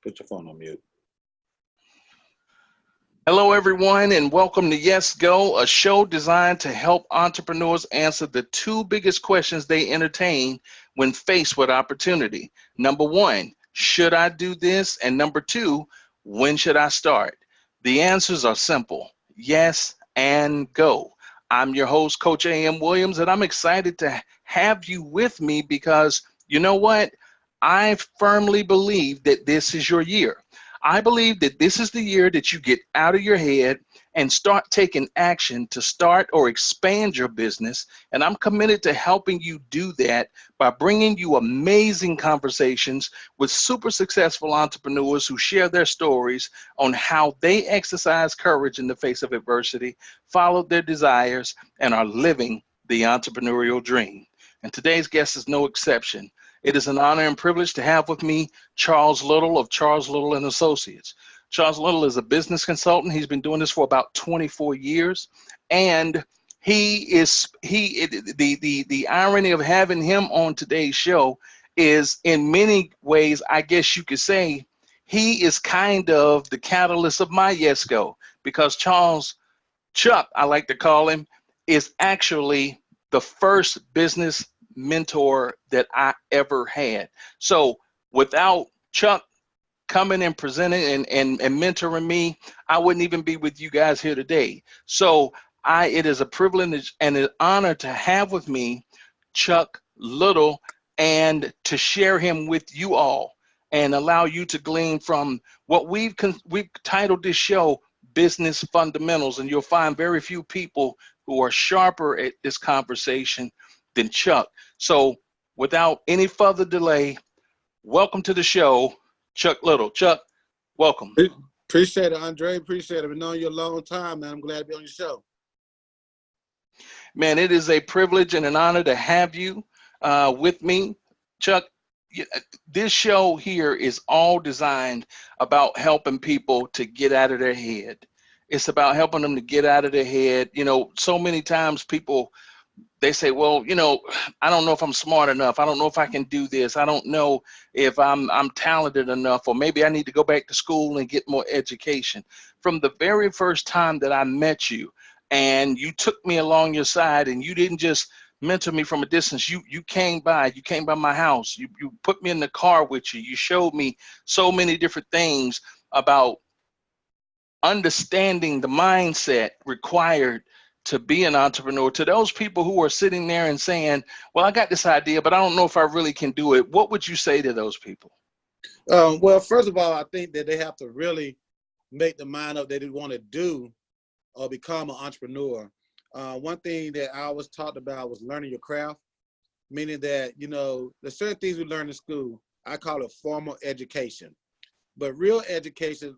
Put your phone on mute. Hello, everyone, and welcome to Yes Go, a show designed to help entrepreneurs answer the two biggest questions they entertain when faced with opportunity. Number one, should I do this? And number two, when should I start? The answers are simple: yes and go. I'm your host, Coach A.M. Williams, and I'm excited to have you with me because you know what? I firmly believe that this is your year. I believe that this is the year that you get out of your head and start taking action to start or expand your business. And I'm committed to helping you do that by bringing you amazing conversations with super successful entrepreneurs who share their stories on how they exercise courage in the face of adversity, followed their desires, and are living the entrepreneurial dream. And today's guest is no exception. It is an honor and privilege to have with me Charles Little of Charles Little and Associates. Charles Little is a business consultant. He's been doing this for about 24 years, and the irony of having him on today's show is, in many ways, I guess you could say, he is kind of the catalyst of my Yes Go, because Chuck, I like to call him, is actually the first business mentor that I ever had. So without Chuck coming and presenting and mentoring me, I wouldn't even be with you guys here today. So it is a privilege and an honor to have with me Chuck Little and to share him with you all and allow you to glean from what we've titled this show Business Fundamentals. And you'll find very few people who are sharper at this conversation than Chuck. So without any further delay, welcome to the show, Chuck Little. Chuck, welcome. Appreciate it, Andre. Appreciate it. I've been knowing you a long time, man. I'm glad to be on your show. Man, it is a privilege and an honor to have you with me. Chuck, this show here is all designed about helping people to get out of their head. It's about helping them to get out of their head. You know, so many times people, they say, well, you know, I don't know if I'm smart enough. I don't know if I can do this. I don't know if I'm talented enough, or maybe I need to go back to school and get more education. From the very first time that I met you and you took me along your side and you didn't just mentor me from a distance, you came by my house, you put me in the car with you, you showed me so many different things about understanding the mindset required to be an entrepreneur. To those people who are sitting there and saying, well, I got this idea, but I don't know if I really can do it, what would you say to those people? Well, first of all, I think that they have to really make the mind up that they want to do or become an entrepreneur. One thing that I always talked about was learning your craft, meaning that, you know, there's certain things we learn in school. I call it formal education. But real education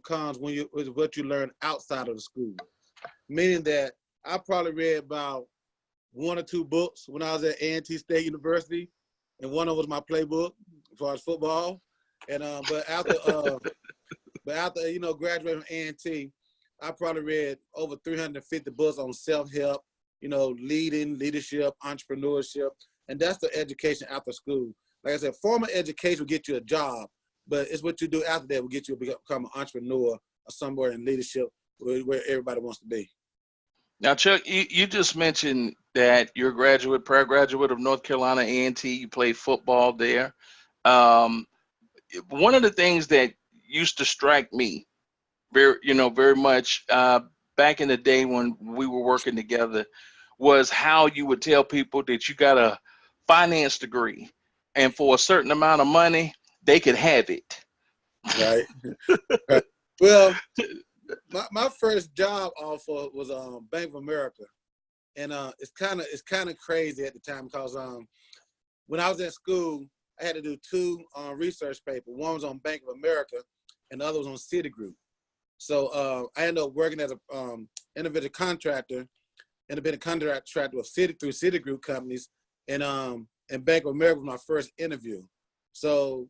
comes with what you learn outside of the school, meaning that I probably read about 1 or 2 books when I was at A&T State University, and one of them was my playbook as far as football. And but after you know, graduating from A&T, I probably read over 350 books on self-help, you know, leadership, entrepreneurship, and that's the education after school. Like I said, formal education will get you a job, but it's what you do after that will get you to become an entrepreneur or somewhere in leadership where everybody wants to be. Now, Chuck, you just mentioned that you're a prior graduate of North Carolina A&T. You played football there. One of the things that used to strike me very much back in the day when we were working together was how you would tell people that you got a finance degree, and for a certain amount of money, they could have it. Right. Right. Well, my first job offer was Bank of America, and it's kind of crazy at the time because when I was in school, I had to do 2 research papers. One was on Bank of America, and the other was on Citigroup. So I ended up working as a independent contractor with through Citigroup companies, and Bank of America was my first interview. So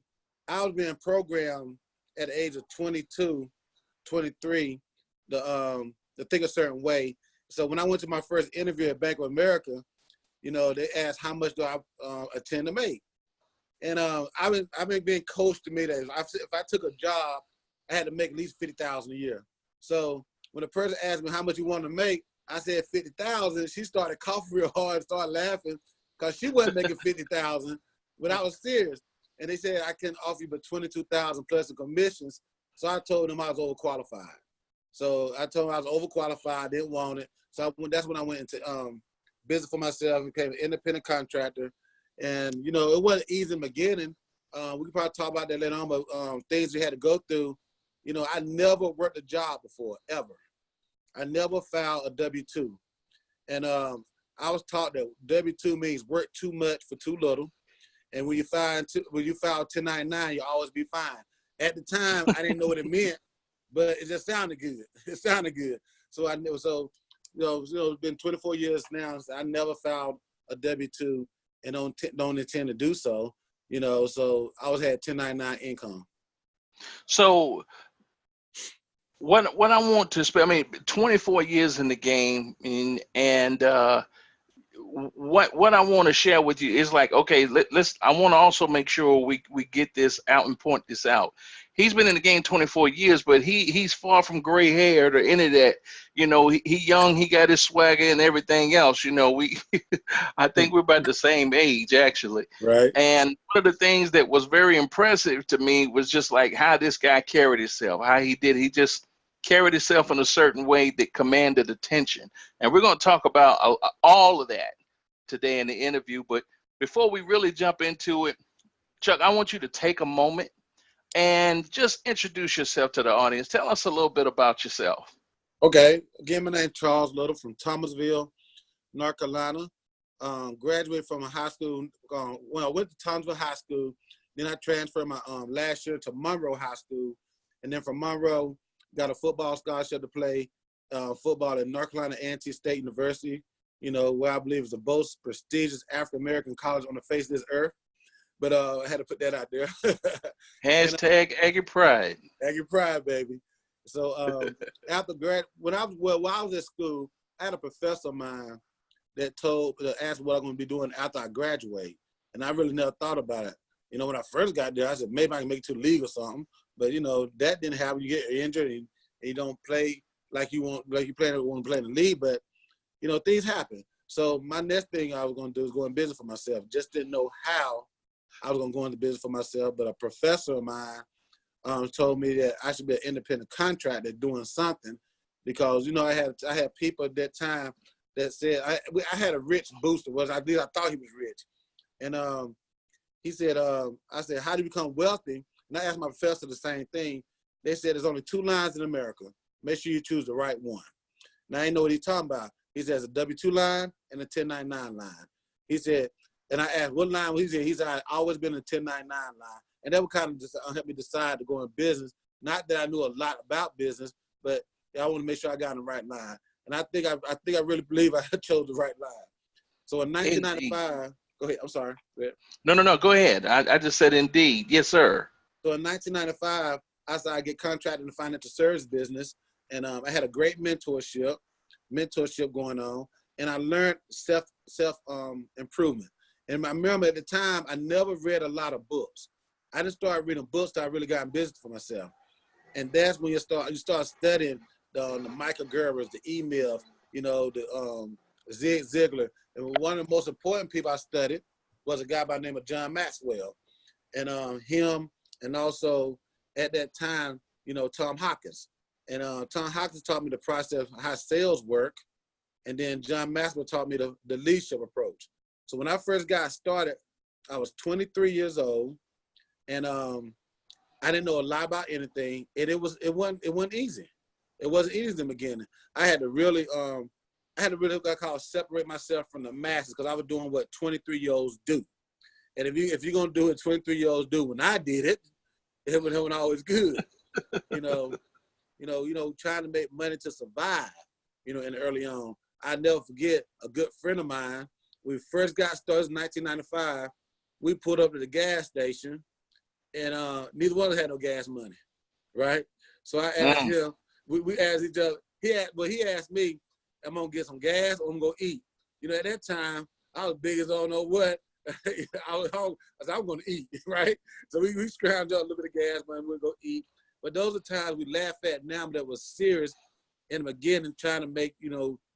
I was being programmed at the age of 22, 23 to think a certain way. So when I went to my first interview at Bank of America, you know, they asked how much do I intend to make, And I've been being coached to me that if I took a job, I had to make at least $50,000 a year. So when a person asked me how much you want to make, I said 50,000. She started coughing real hard and started laughing because she wasn't making 50,000, but I was serious. And they said I can offer you but 22,000 plus the commissions. So I told them I was overqualified. So I told them I was overqualified, didn't want it. So that's when I went into business for myself and became an independent contractor. And, you know, it wasn't easy in the beginning. We could probably talk about that later on, but things we had to go through. You know, I never worked a job before, ever. I never filed a W-2. And I was taught that W-2 means work too much for too little. And when you file 1099, you'll always be fine. At the time, I didn't know what it meant, but it just sounded good. It sounded good. So I knew. So it's been 24 years now. So I never filed a W-2 and don't intend to do so. You know, so I always had 1099 income. So what I want to spend, I mean, 24 years in the game, and what I want to share with you is like, okay, I want to also make sure we get this out and point this out. He's been in the game 24 years, but he's far from gray haired or any of that. You know, he young, he got his swagger and everything else. You know, I think we're about the same age actually. Right. And one of the things that was very impressive to me was just like how this guy carried himself, how he just carried himself in a certain way that commanded attention. And we're going to talk about all of that today in the interview. But before we really jump into it, Chuck, I want you to take a moment and just introduce yourself to the audience. Tell us a little bit about yourself. Okay. Again, my name is Charles Little from Thomasville, North Carolina. Graduated from a high school. When I went to Thomasville High School, then I transferred my last year to Monroe High School. And then from Monroe, got a football scholarship to play football at North Carolina A&T State University, you know, where I believe is the most prestigious African-American college on the face of this earth. But I had to put that out there. Hashtag Aggie Pride. Aggie Pride, baby. So after while I was at school, I had a professor of mine that asked me what I'm going to be doing after I graduate. And I really never thought about it. You know, when I first got there, I said, maybe I can make it to the league or something. But, you know, that didn't happen. You get injured and you don't play like you want to play in the league. But, you know, things happen. So my next thing I was going to do is go in business for myself. Just didn't know how I was going to go into business for myself. But a professor of mine told me that I should be an independent contractor doing something because, you know, I had people at that time that said I had a rich booster. I thought he was rich. And he said, I said, how do you become wealthy? And I asked my professor the same thing. They said there's only 2 lines in America. Make sure you choose the right one. Now, I didn't know what he's talking about. He says a W-2 line and a 1099 line. He said, and I asked what line he said I've always been a 1099 line. And that would kind of just help me decide to go in business. Not that I knew a lot about business, but I want to make sure I got on the right line. And I think I really believe I chose the right line. So in 1995, go ahead. I'm sorry. No. Go ahead. I just said indeed. Yes, sir. So in 1995, I started to get contracted in the financial service business. And I had a great mentorship going on. And I learned self improvement. And I remember at the time, I never read a lot of books. I just started reading books till I really got in business for myself. And that's when you start studying the Michael Gerbers, the emails, you know, the Zig Ziglar. And one of the most important people I studied was a guy by the name of John Maxwell. And him, and also at that time, you know, Tom Hawkins. And Tom Hawkins taught me the process of how sales work. And then John Maxwell taught me the leadership approach. So when I first got started, I was 23 years old. And I didn't know a lot about anything. And it wasn't easy. It wasn't easy in the beginning. I had to really what I call separate myself from the masses because I was doing what 23-year-olds do. And if you're gonna do what 23-year-olds do, when I did it, it wasn't always good. you know, trying to make money to survive. You know, in early on, I never forget a good friend of mine. When we first got started in 1995, we pulled up to the gas station, and neither one of us had no gas money, right? So I asked him. We asked each other. He asked me, "I'm gonna get some gas or I'm gonna eat." You know, at that time, I was big as I don't know what. I was home. I said, I'm going to eat, right? So we scrounged up a little bit of gas money. We'll go eat. But those are times we laugh at now that was serious in the beginning, trying to make,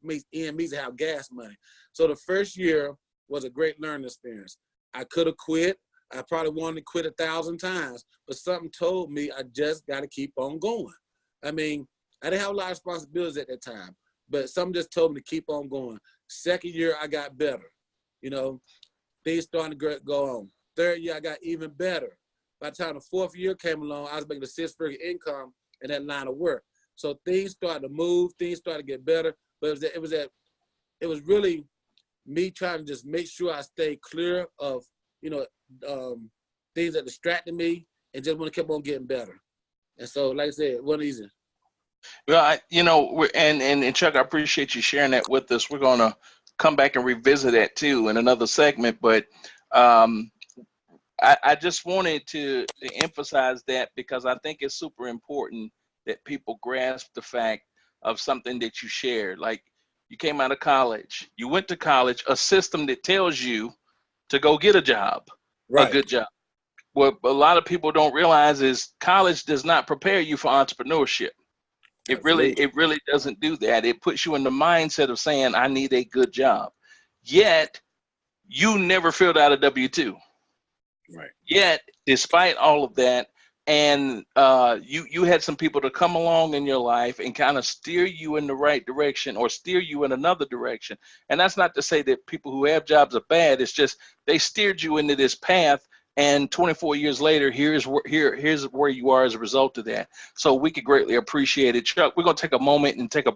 make ends meet to have gas money. So the first year was a great learning experience. I could have quit. I probably wanted to quit 1,000 times, but something told me I just got to keep on going. I mean, I didn't have a lot of responsibilities at that time, but something just told me to keep on going. Second year, I got better. Things starting to go on. Third year, I got even better. By the time the fourth year came along, I was making a 6-figure income in that line of work. So things started to move, things started to get better, but it was really me trying to just make sure I stay clear of, things that distracted me and just want to keep on getting better. And so, like I said, it wasn't easy. Well, and Chuck, I appreciate you sharing that with us. We're going to come back and revisit that too in another segment, but I just wanted to emphasize that because I think it's super important that people grasp the fact of something that you shared. Like, you came out of college, you went to college, a system that tells you to go get a job, a Right. good job. What a lot of people don't realize is college does not prepare you for entrepreneurship. It really doesn't do that. It puts you in the mindset of saying, I need a good job. Yet you never filled out a W-2. Right. Yet, despite all of that, and you had some people to come along in your life and kind of steer you in the right direction or steer you in another direction. And that's not to say that people who have jobs are bad. It's just they steered you into this path. And 24 years later, here's where you are as a result of that. So we could greatly appreciate it. Chuck, we're going to take a moment and take a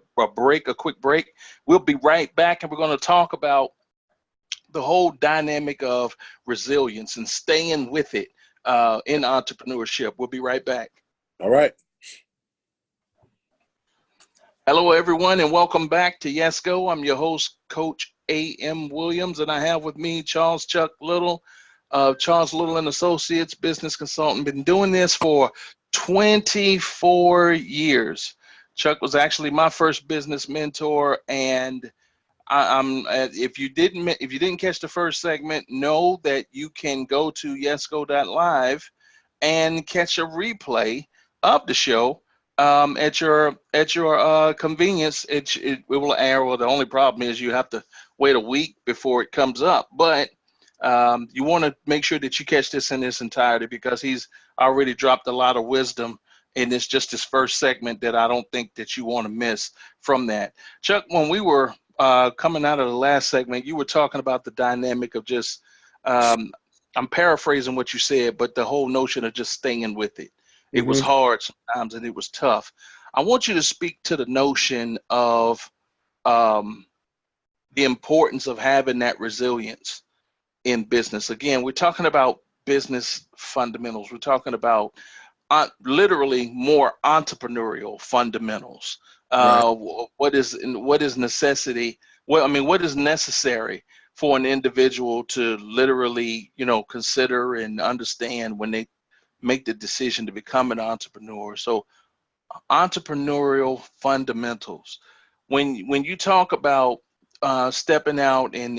quick break. We'll be right back, and we're going to talk about the whole dynamic of resilience and staying with it in entrepreneurship. We'll be right back. All right. Hello, everyone, and welcome back to Yes Go. I'm your host, Coach A.M. Williams, and I have with me Charles Chuck Little, Charles Little and Associates, business consultant. Been doing this for 24 years. Chuck was actually my first business mentor, and if you didn't catch the first segment, know that you can go to yesgo.live and catch a replay of the show at your convenience. It will air. Well, the only problem is you have to wait a week before it comes up, but you want to make sure that you catch this in its entirety because he's already dropped a lot of wisdom. And it's just his first segment that I don't think that you want to miss from that. Chuck, when we were coming out of the last segment, you were talking about the dynamic of just, I'm paraphrasing what you said, but the whole notion of just staying with it. It was hard sometimes and it was tough. I want you to speak to the notion of the importance of having that resilience in business. Again, we're talking about business fundamentals. We're talking about literally more entrepreneurial fundamentals. Right. What is necessity? What is necessary for an individual to literally, consider and understand when they make the decision to become an entrepreneur? So, entrepreneurial fundamentals. When you talk about stepping out and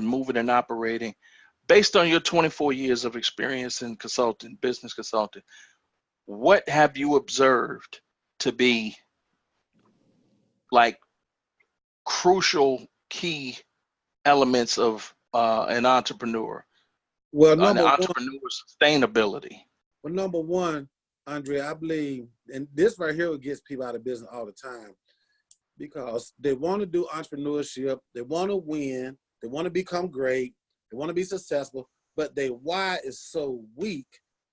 moving and operating, based on your 24 years of experience in business consulting, what have you observed to be like crucial key elements of an entrepreneur's sustainability? Well, number one, Andre, I believe, and this right here gets people out of business all the time because they want to do entrepreneurship, they want to win, they want to become great, they want to be successful, but their why is so weak,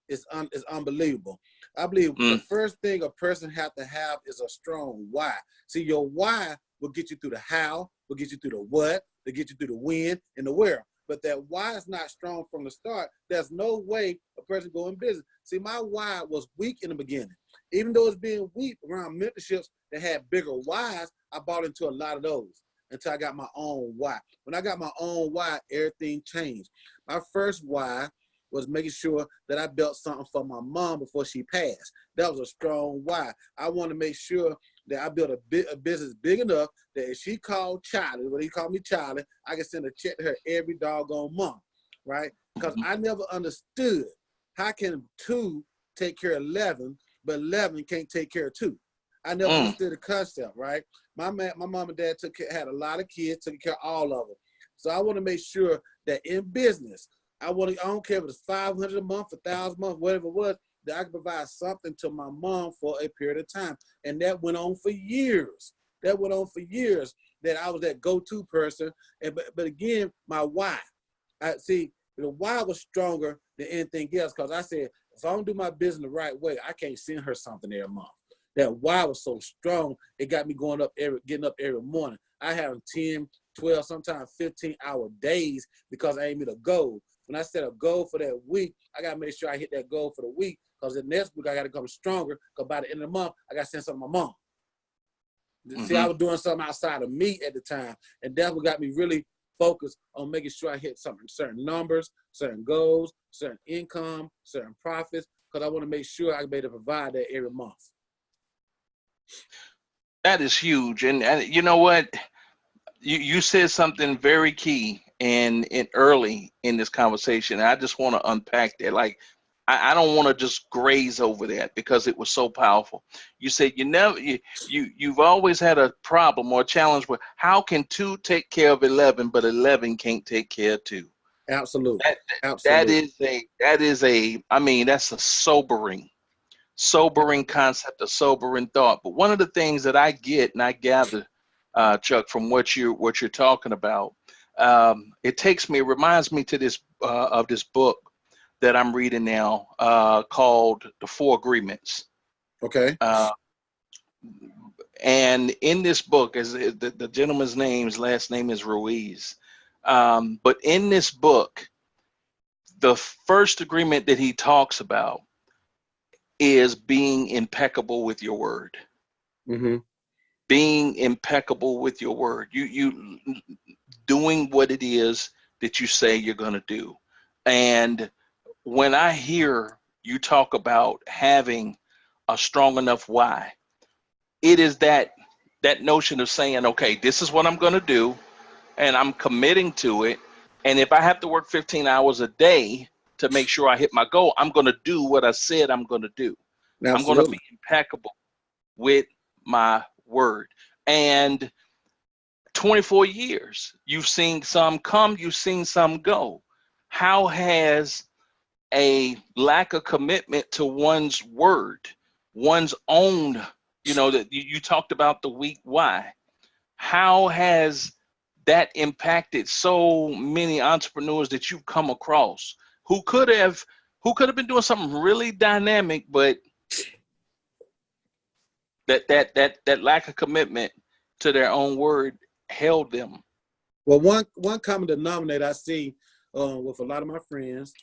it's unbelievable. I believe the first thing a person has to have is a strong why. See, your why will get you through the how, will get you through the what, will get you through the when and the where. But that why is not strong from the start, there's no way a person go in business. See, my why was weak in the beginning. Even though it's being weak around mentorships that had bigger whys, I bought into a lot of those until I got my own why. When I got my own why, everything changed. My first why was making sure that I built something for my mom before she passed. That was a strong why. I want to make sure that I built a business big enough that if she called Charlie, when he called me Charlie, I could send a check to her every doggone month. right? Because I never understood how can 2 take care of 11, but 11 can't take care of 2. I never understood the concept, right? My mom and dad had a lot of kids, took care of all of them. So I want to make sure that in business, I don't care if it's 500 a month, 1,000 a month, whatever it was, that I can provide something to my mom for a period of time. And that went on for years. That went on for years, that I was that go-to person. But again, my why. The why was stronger than anything else, because I said, if I don't do my business the right way, I can't send her something every month. That why was so strong, it got me getting up every morning. I have 10, 12, sometimes 15-hour days because I ain't meet a goal. When I set a goal for that week, I got to make sure I hit that goal for the week, because the next week I got to come stronger, because by the end of the month, I got to send something to my mom. See, I was doing something outside of me at the time, and that's what got me really focused on making sure I hit certain numbers, certain goals, certain income, certain profits, because I want to make sure I can be able to provide that every month. That is huge. And you know what? You said something very key and early in this conversation. I just want to unpack that. Like, I don't want to just graze over that because it was so powerful. You said you've always had a problem or a challenge with how can 2 take care of 11, but 11 can't take care of 2. Absolutely. Absolutely. That's a sobering concept, a sobering thought. But one of the things that I get and I gather, Chuck, from what you're talking about, it reminds me to this of this book that I'm reading now called The 4 Agreements. Okay. And in this book, as the gentleman's last name is Ruiz. But in this book, the first agreement that he talks about is being impeccable with your word. Mm-hmm. Being impeccable with your word. You doing what it is that you say you're going to do. And when I hear you talk about having a strong enough why, it is that notion of saying, okay, this is what I'm going to do, and I'm committing to it. And if I have to work 15 hours a day to make sure I hit my goal, I'm going to do what I said I'm going to do. Absolutely. I'm going to be impeccable with my word. And 24 years, you've seen some come, you've seen some go. How has a lack of commitment to one's word, one's own, that you talked about the weak why, how has that impacted so many entrepreneurs that you've come across who could have been doing something really dynamic, but that lack of commitment to their own word held them? Well, one common denominator I see with a lot of my friends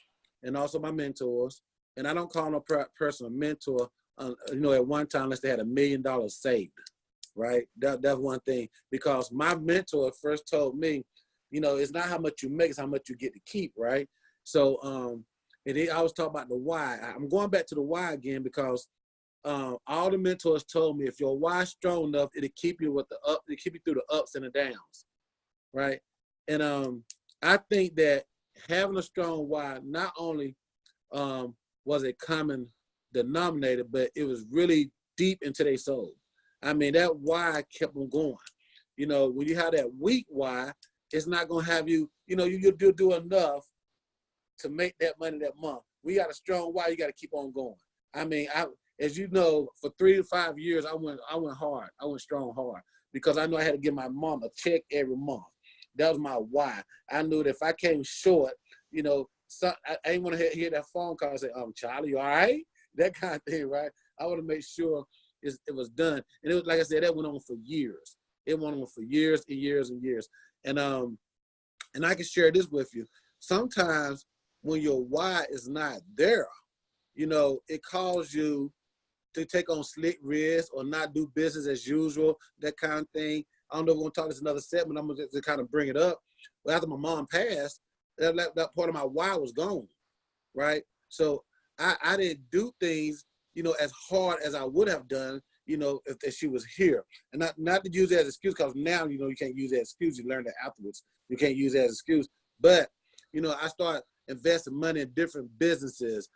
and also my mentors, and I don't call no person a mentor, at one time, unless they had $1 million saved, right? That's one thing, because my mentor first told me, it's not how much you make, it's how much you get to keep, right? So, I was talking about the why. I'm going back to the why again, because all the mentors told me, if your why is strong enough, it'll keep you through the ups and the downs, right? And I think that having a strong why not only was a common denominator, but it was really deep into their soul. I mean, that why kept them going. When you have that weak why, it's not going to have you, you'll do enough to make that money that month. We got a strong why, you got to keep on going. I mean, as you know, for 3 to 5 years, I went hard. I went strong hard, because I knew I had to give my mom a check every month. That was my why. I knew that if I came short, I didn't want to hear that phone call and say, Charlie, you all right? That kind of thing, right? I want to make sure it was done. And it was, like I said, that went on for years. It went on for years and years and years. And I can share this with you. Sometimes when your why is not there, it calls you to take on slick risks or not do business as usual, that kind of thing. I don't know if we're going to talk this another segment. I'm going to kind of bring it up. But after my mom passed, that part of my why was gone, right? So I didn't do things, as hard as I would have done, if she was here. And not to use that as an excuse, because now, you can't use that excuse. You learn that afterwards. You can't use that as an excuse. But you know, I started investing money in different businesses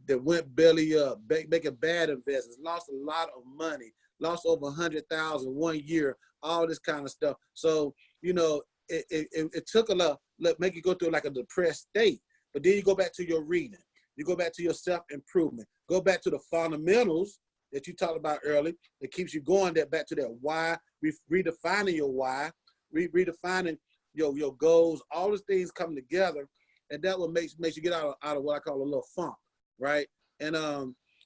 that went belly up, making bad investments, lost a lot of money, lost over 100,000 one year, all this kind of stuff. So, you know, it took a lot, make you go through like a depressed state. But then you go back to your reading. You go back to your self-improvement. Go back to the fundamentals that you talked about earlier that keeps you going back to that why, redefining your why, redefining your goals, all those things come together, and that what makes you get out of what I call a little funk, right? And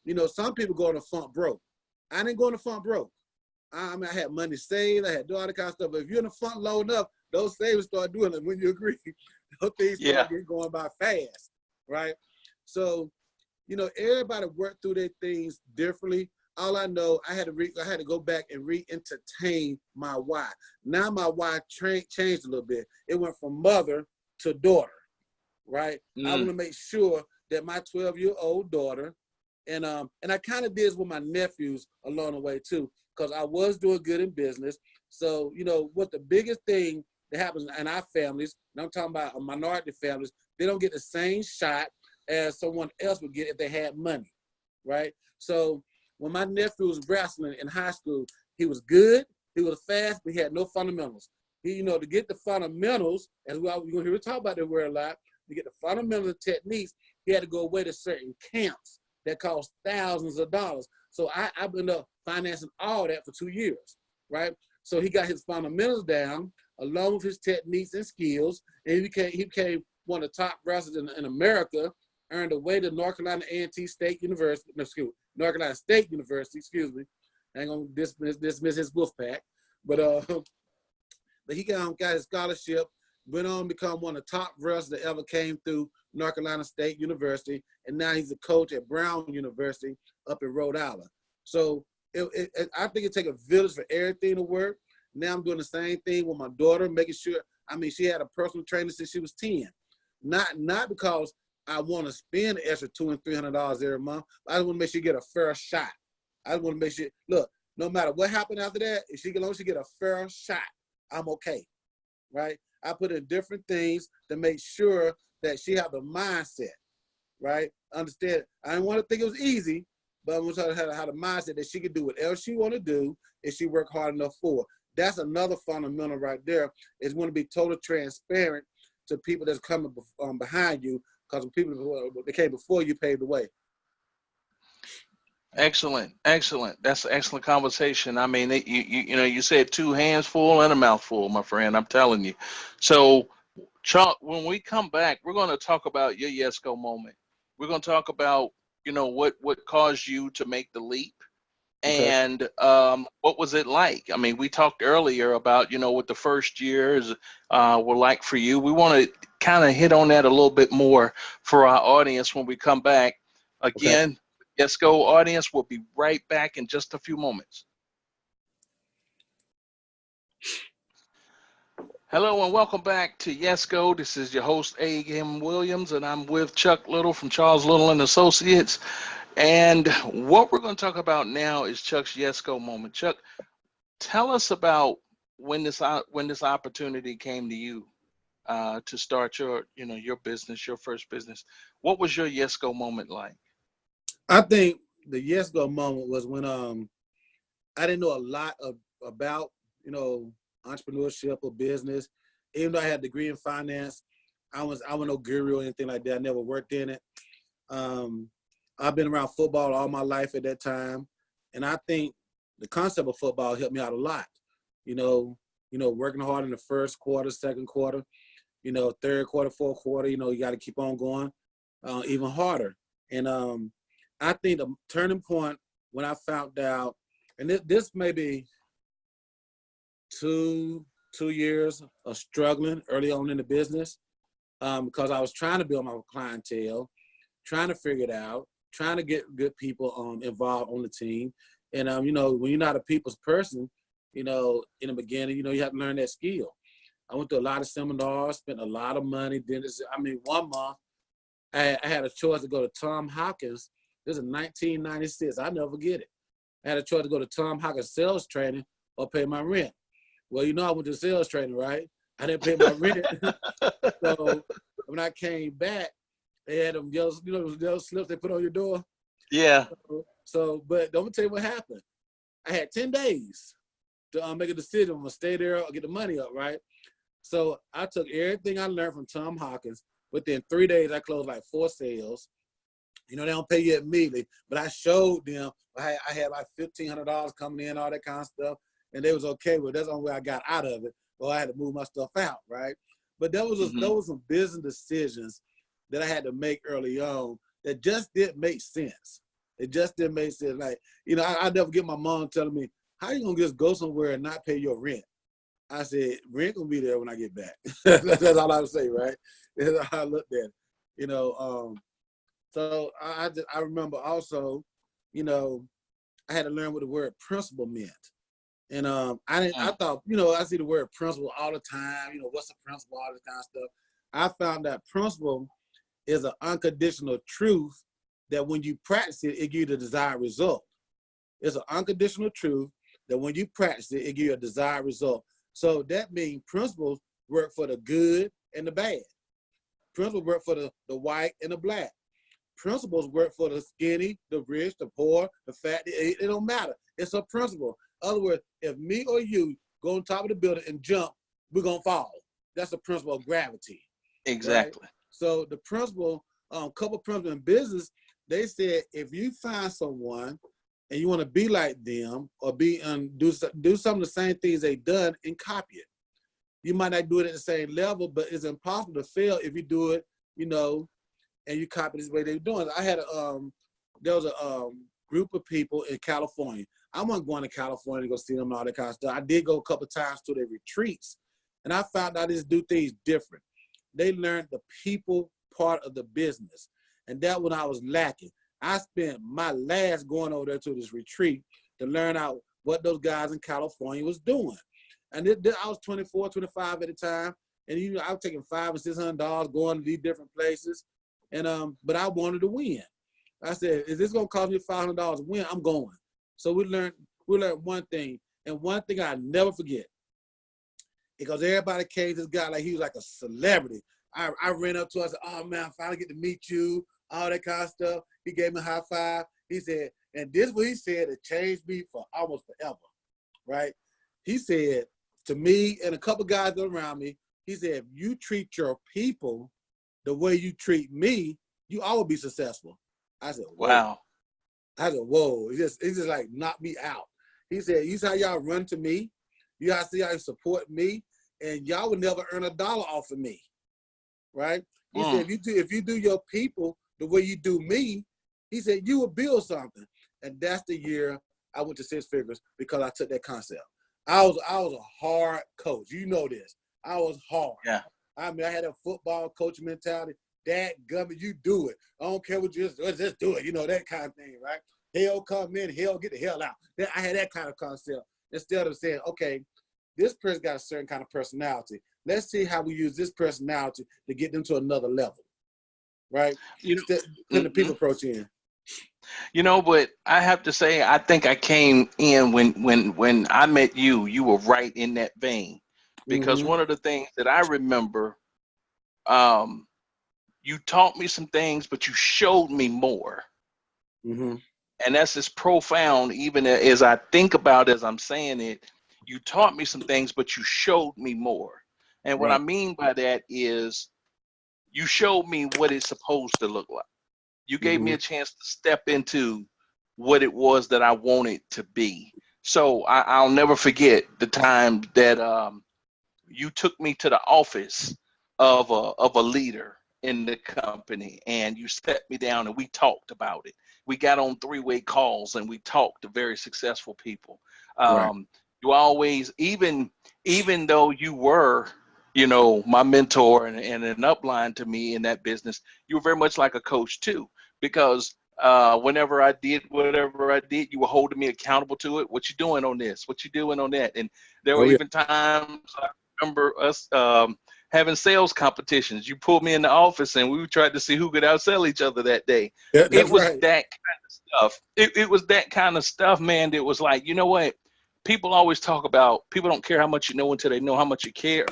you know, some people go in a funk broke. I didn't go in a funk broke. I mean, I had money saved, I had all that kind of stuff, but if you're in a funk low enough, those savings start doing it. When you agree, those things start getting going by fast, right? So, you know, everybody worked through their things differently. All I know, I had to go back and re-entertain my why. Now my why changed a little bit. It went from mother to daughter, right? I want to make sure that my 12-year-old daughter, and I kind of did this with my nephews along the way too, because I was doing good in business. So, you know, what the biggest thing that happens in our families, and I'm talking about minority families, they don't get the same shot as someone else would get if they had money, right? So when my nephew was wrestling in high school, he was good, he was fast, but he had no fundamentals. He, you know, to get the fundamentals, as we're going to hear talk about that word a lot, to get the fundamental techniques, he had to go away to certain camps that cost thousands of dollars. So I've been financing all that for 2 years, right? So he got his fundamentals down, along with his techniques and skills, and he became one of the top wrestlers in America, earned a way to North Carolina A&T State University, North Carolina State University, excuse me. I ain't gonna dismiss his wolf pack, but he got his scholarship, went on to become one of the top wrestlers that ever came through North Carolina State University, and now he's a coach at Brown University up in Rhode Island. So I think it takes a village for everything to work. Now I'm doing the same thing with my daughter, making sure, I mean, she had a personal trainer since she was 10. Not because I want to spend an extra $200 and $300 every month. I just want to make sure she get a fair shot. I just want to make sure, look, no matter what happened after that, if she can only get a fair shot, I'm okay, right? I put in different things to make sure that she have the mindset, right? Understand, I didn't want to think it was easy, but I want to tell her how the mindset that she can do whatever she want to do if she work hard enough for. That's another fundamental right there, is want to be totally transparent to people that's coming behind you, because when people that came before you paved the way. Excellent, excellent. That's an excellent conversation. I mean, you know, you said 2 hands full and a mouth full, my friend. I'm telling you. So, Chuck, when we come back, we're going to talk about your Yes Go moment. We're going to talk about, you know, what caused you to make the leap, Okay. and what was it like? I mean, we talked earlier about, you know, what the first years were like for you. We want to kind of hit on that a little bit more for our audience when we come back. Okay. Again, Yes Go audience, we'll be right back in just a few moments. Hello and welcome back to Yes Go. This is your host, A.M. Williams, and I'm with Chuck Little from Charles Little and Associates. And what we're going to talk about now is Chuck's Yes Go moment. Chuck, tell us about when this opportunity came to you to start your business, your first business. What was your Yes Go moment like? I think the Yes Go moment was when I didn't know a lot about, you know, entrepreneurship or business. Even though I had a degree in finance, I was no guru or anything like that. I never worked in it. I've been around football all my life at that time, and I think the concept of football helped me out a lot. You know, working hard in the first quarter, second quarter, you know, third quarter, fourth quarter. You know, you got to keep on going, even harder. And I think the turning point when I found out, and this may be two years of struggling early on in the business, because I was trying to build my clientele, trying to figure it out, trying to get good people involved on the team. And, you know, when you're not a people's person, you know, in the beginning, you know, you have to learn that skill. I went to a lot of seminars, spent a lot of money. One month, I had a choice to go to Tom Hawkins. This is 1996. I'll never forget it. I had a choice to go to Tom Hawkins sales training or pay my rent. Well, you know, I went to sales training, right? I didn't pay my rent. So when I came back, they had them yellow, those yellow slips they put on your door. Yeah. So, but I'm gonna tell you what happened. I had 10 days to make a decision. I'm gonna stay there or get the money up, right? So I took everything I learned from Tom Hawkins. Within 3 days, I closed like 4 sales. They don't pay you immediately, but I showed them. I had like $1,500 coming in, all that kind of stuff, and they was okay with it. That's the only way I got out of it. Well, I had to move my stuff out, right? But there was some business decisions that I had to make early on that just didn't make sense. It just didn't make sense. Like, I never get my mom telling me, how you gonna just go somewhere and not pay your rent? I said, rent gonna be there when I get back. That's all I would say, right? That's how I looked at it. So I remember also, I had to learn what the word principle meant. And I thought, I see the word principle all the time, what's the principle, all this kind of stuff. I found that principle is an unconditional truth that when you practice it, it gives you the desired result. It's an unconditional truth that when you practice it, it gives you a desired result. So that means principles work for the good and the bad. Principles work for the white and the black. Principles work for the skinny, the rich, the poor, the fat. It don't matter. It's a principle. In other words, if me or you go on top of the building and jump, we're going to fall. That's the principle of gravity. Exactly. Right? So the principle, couple principles in business, they said if you find someone and you want to be like them or do some of the same things they've done and copy it. You might not do it at the same level, but it's impossible to fail if you do it, and you copy this way they're doing. There was a group of people in California. I wasn't going to California to go see them and all that kind of stuff. I did go a couple of times to their retreats, and I found out they just do things different. They learned the people part of the business, and that when I was lacking. I spent my last going over there to this retreat to learn out what those guys in California was doing. And I was 24, 25 at the time, and I was taking $500 and $600 going to these different places. And but I wanted to win. I said, "Is this gonna cost me $500 to win? I'm going." So we learned one thing, and one thing I never forget, because everybody came to this guy like he was like a celebrity. I ran up to him, I said, "Oh man, I finally get to meet you," all that kind of stuff. He gave me a high five. He said, and this is what he said, it changed me for almost forever, right? He said to me and a couple guys around me, he said, if you treat your people the way you treat me, you all will be successful. I said, whoa. Wow. I said, whoa. It just like knocked me out. He said, you see how y'all run to me? You guys see how you support me? And y'all would never earn $1 off of me, right? He said, if you do your people the way you do me, he said, you will build something. And that's the year I went to 6 figures because I took that concept. I was a hard coach. You know this. I was hard. Yeah. I mean, I had a football coach mentality. Dad, gummit, you do it. I don't care what just do it. That kind of thing, right? Hell come in, hell get the hell out. I had that kind of concept. Instead of saying, okay, this person got a certain kind of personality. Let's see how we use this personality to get them to another level, right? Putting the people approach in. But I have to say, I think I came in when I met you, you were right in that vein. Because one of the things that I remember, you taught me some things, but you showed me more. And that's as profound, even as I think about as I'm saying it, you taught me some things, but you showed me more. And what I mean by that is you showed me what it's supposed to look like. You gave me a chance to step into what it was that I wanted to be. So I'll never forget the time that you took me to the office of a leader in the company, and you sat me down and we talked about it. We got on 3-way calls and we talked to very successful people. You always, even though you were, my mentor and an upline to me in that business, you were very much like a coach too, because whenever I did whatever I did, you were holding me accountable to it. What you doing on this? What you doing on that? And there were even times I remember us having sales competitions. You pulled me in the office and we tried to see who could outsell each other that day. Yeah, it was that kind of stuff. It was that kind of stuff, man. That was like, you know what? People always talk about people don't care how much you know until they know how much you care.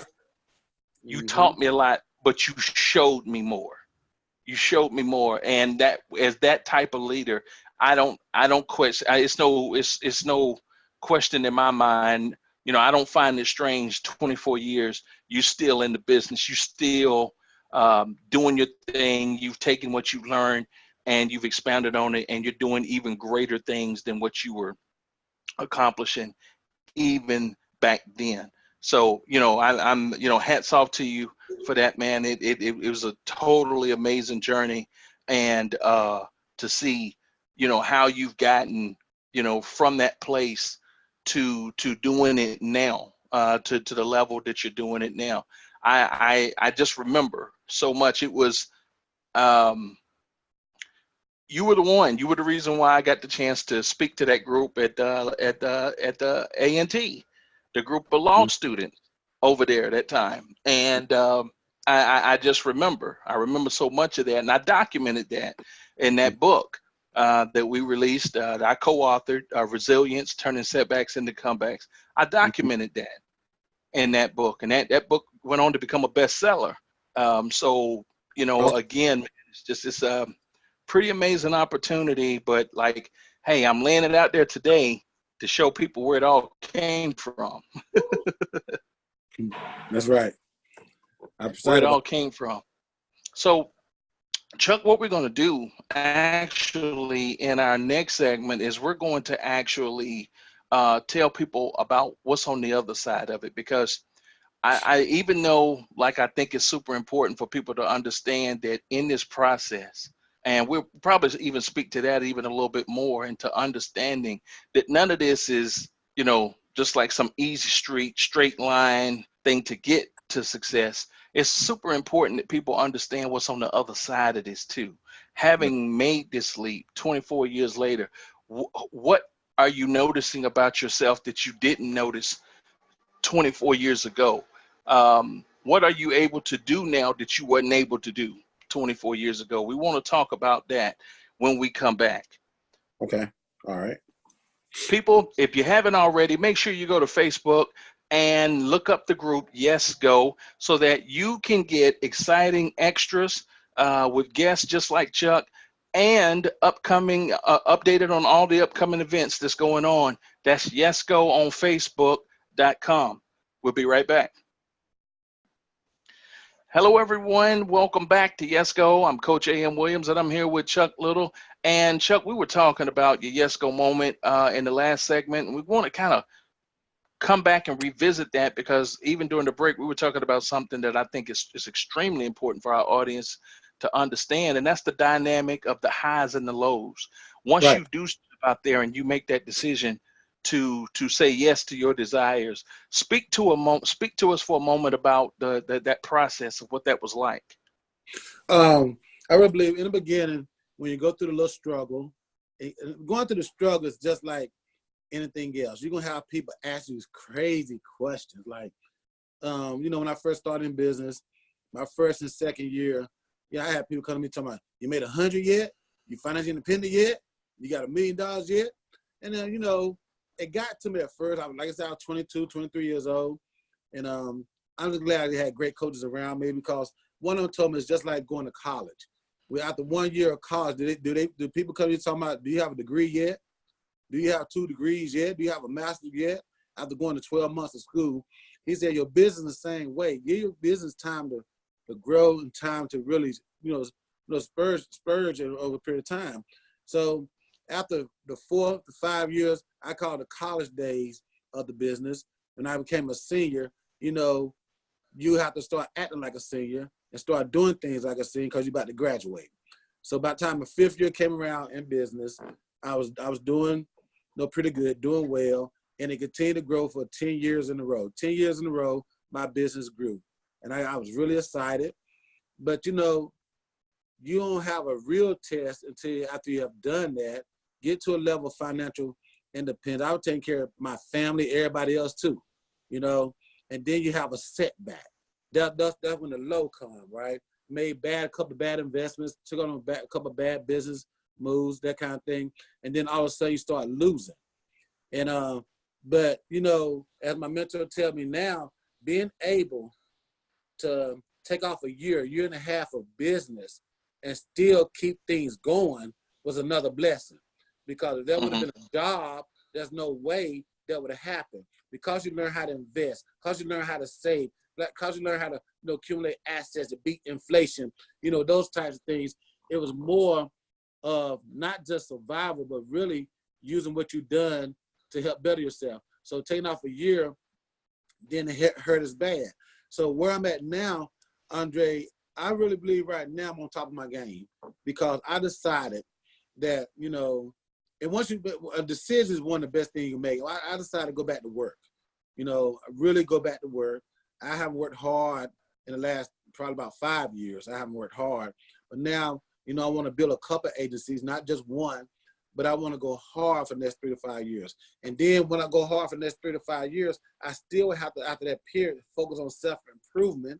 You taught me a lot but you showed me more. You showed me more, and that as that type of leader, I don't question. It's no question in my mind. You know, I don't find it strange. 24 years, you still in the business. You still doing your thing. You've taken what you've learned and you've expanded on it, and you're doing even greater things than what you were accomplishing even back then. So, you know, I'm, you know, hats off to you for that, man. It was a totally amazing journey. And to see, you know, how you've gotten, you know, from that place to doing it now, to the level that you're doing it now. I just remember so much. It was, you were the one. You were the reason why I got the chance to speak to that group at the A&T, the group of law students over there at that time. And I just remember. I remember so much of that, and I documented that in that book that we released. That I co-authored, Resilience: Turning Setbacks into Comebacks. I documented that in that book, and that book went on to become a bestseller. So, you know, again, it's just this pretty amazing opportunity. But like, hey, I'm laying it out there today to show people where it all came from. That's right. Where it all came from. So, Chuck, what we're going to do actually in our next segment is we're going to actually tell people about what's on the other side of it, because I even know, like, I think it's super important for people to understand that in this process, and we'll probably even speak to that even a little bit more, into understanding that none of this is, you know, just like some easy street, straight line thing to get to success. It's super important that people understand what's on the other side of this too. Having made this leap 24 years later, what are you noticing about yourself that you didn't notice 24 years ago? What are you able to do now that you wasn't able to do 24 years ago? We want to talk about that when we come back. Okay. All right. People, if you haven't already, make sure you go to Facebook and look up the group Yes Go, so that you can get exciting extras with guests just like Chuck, and upcoming updated on all the upcoming events that's going on. That's Yes Go on Facebook.com. We'll be right back. Hello, everyone. Welcome back to Yes Go. I'm Coach A.M. Williams, and I'm here with Chuck Little. And Chuck, we were talking about your Yes Go moment in the last segment, and we want to kind of come back and revisit that, because even during the break, we were talking about something that I think is extremely important for our audience to understand, and that's the dynamic of the highs and the lows. Once you do step out there and you make that decision to say yes to your desires, speak to us for a moment about that process of what that was like. I really believe in the beginning, when you go through the little struggle, going through the struggle is just like anything else. You're gonna have people ask you these crazy questions, like, you know, when I first started in business, my first and second year, I had people come to me talking about, you made 100 yet? You financially independent yet? You got $1 million yet? And then, you know, it got to me at first. Like I said, I was 22, 23 years old, and I'm just glad they had great coaches around me, because one of them told me it's just like going to college. After 1 year of college, do people come to you talking about, do you have a degree yet? Do you have 2 degrees yet? Do you have a master's yet? After going to 12 months of school, he said, your business the same way. Give your business time to grow and time to really, you know, spurge over a period of time. So after the 4 to 5 years, I call the college days of the business, when I became a senior, you know, you have to start acting like a senior and start doing things like a senior, because you're about to graduate. So by the time the 5th year came around in business, I was doing, you know, pretty good, doing well, and it continued to grow for 10 years in a row. 10 years in a row, my business grew, and I was really excited. But you know, you don't have a real test until after you have done that, get to a level of financial independence. I was taking care of my family, everybody else too, you know, and then you have a setback. That's when the low comes, right? Made a couple of bad investments, took on a couple of bad business moves, that kind of thing. And then all of a sudden you start losing. And, but you know, as my mentor tells me now, being able to take off a year and a half of business and still keep things going was another blessing. Because if there would have been a job, there's no way that would have happened. Because you learn how to invest, because you learn how to save, because you learn how to accumulate assets to beat inflation, those types of things. It was more of not just survival, but really using what you've done to help better yourself. So taking off a year didn't hurt as bad. So where I'm at now, Andre, I really believe right now I'm on top of my game, because I decided that, and once a decision is one of the best things you can make. I decided to go back to work, really go back to work. I haven't worked hard in the last probably about 5 years. I haven't worked hard, but now, I want to build a couple agencies, not just one, but I want to go hard for the next 3 to 5 years. And then when I go hard for the next 3 to 5 years, I still have to, after that period, focus on self-improvement,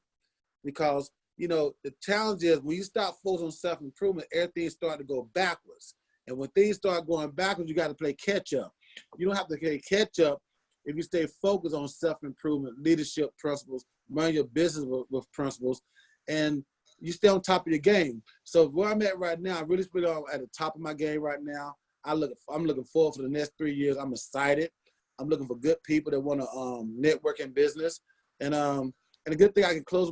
because, the challenge is when you stop focusing on self-improvement, everything starts to go backwards. And when things start going backwards, you got to play catch up. You don't have to play catch up if you stay focused on self-improvement, leadership principles, run your business with principles, and you stay on top of your game. So where I'm at right now, I really feel at the top of my game right now. I'm looking forward for the next 3 years. I'm excited. I'm looking for good people that want to network in business, and the good thing, I can close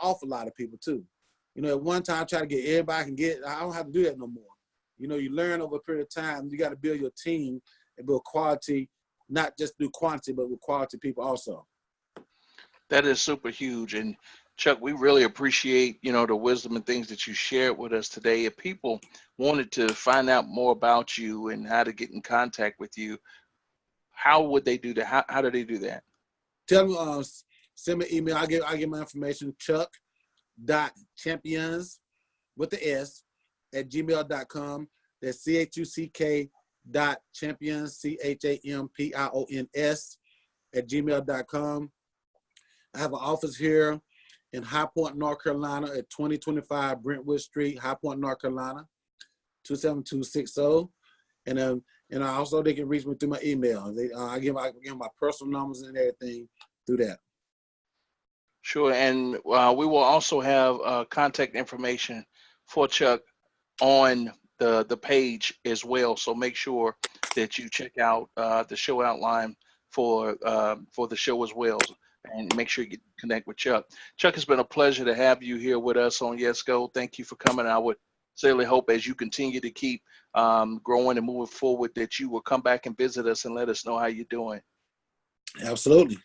off a lot of people too. At one time I try to get everybody I can get. I don't have to do that no more. You learn over a period of time. You got to build your team and build quality, not just through quantity, but with quality people also. That is super huge. And Chuck, we really appreciate, the wisdom and things that you shared with us today. If people wanted to find out more about you and how to get in contact with you, how would they do that? How do they do that? Tell me, send me an email. I give my information, chuck.champions with the S @gmail.com. That's CHUCK.champions, CHAMPIONS @gmail.com. I have an office here in High Point, North Carolina at 2025 Brentwood Street, High Point, North Carolina, 27260. And also they can reach me through my email. I give my personal numbers and everything through that. Sure, and we will also have contact information for Chuck on the page as well. So make sure that you check out the show outline for the show as well, and make sure you connect with Chuck. Chuck, it's been a pleasure to have you here with us on Yes Go. Thank you for coming. I would certainly hope as you continue to keep growing and moving forward that you will come back and visit us and let us know how you're doing. Absolutely.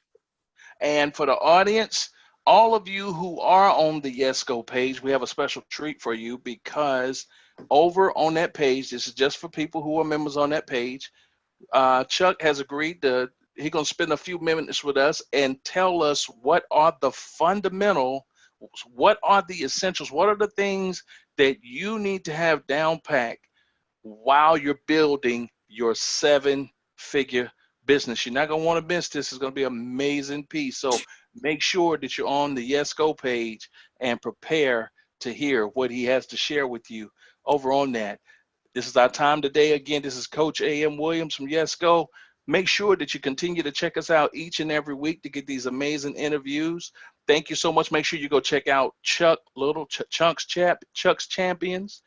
And for the audience, all of you who are on the Yes Go page, we have a special treat for you, because over on that page, this is just for people who are members on that page, Chuck has agreed to, he's going to spend a few minutes with us and tell us what are the essentials, what are the things that you need to have down pat while you're building your 7-figure business. You're not going to want to miss this. It's going to be an amazing piece. So make sure that you're on the Yes Go page and prepare to hear what he has to share with you over on that. This is our time today. Again, this is Coach A.M. Williams from Yes Go. Make sure that you continue to check us out each and every week to get these amazing interviews. Thank you so much. Make sure you go check out Chuck Little, Chuck's Champions.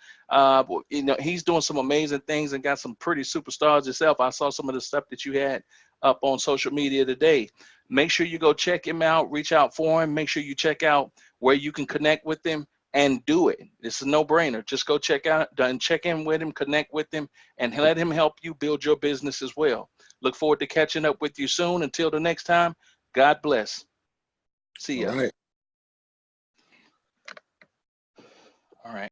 He's doing some amazing things and got some pretty superstars himself. I saw some of the stuff that you had up on social media today. Make sure you go check him out, reach out for him. Make sure you check out where you can connect with him and do it. It's a no-brainer. Just go check in with him, connect with him, and let him help you build your business as well. Look forward to catching up with you soon. Until the next time, God bless. See ya. All right.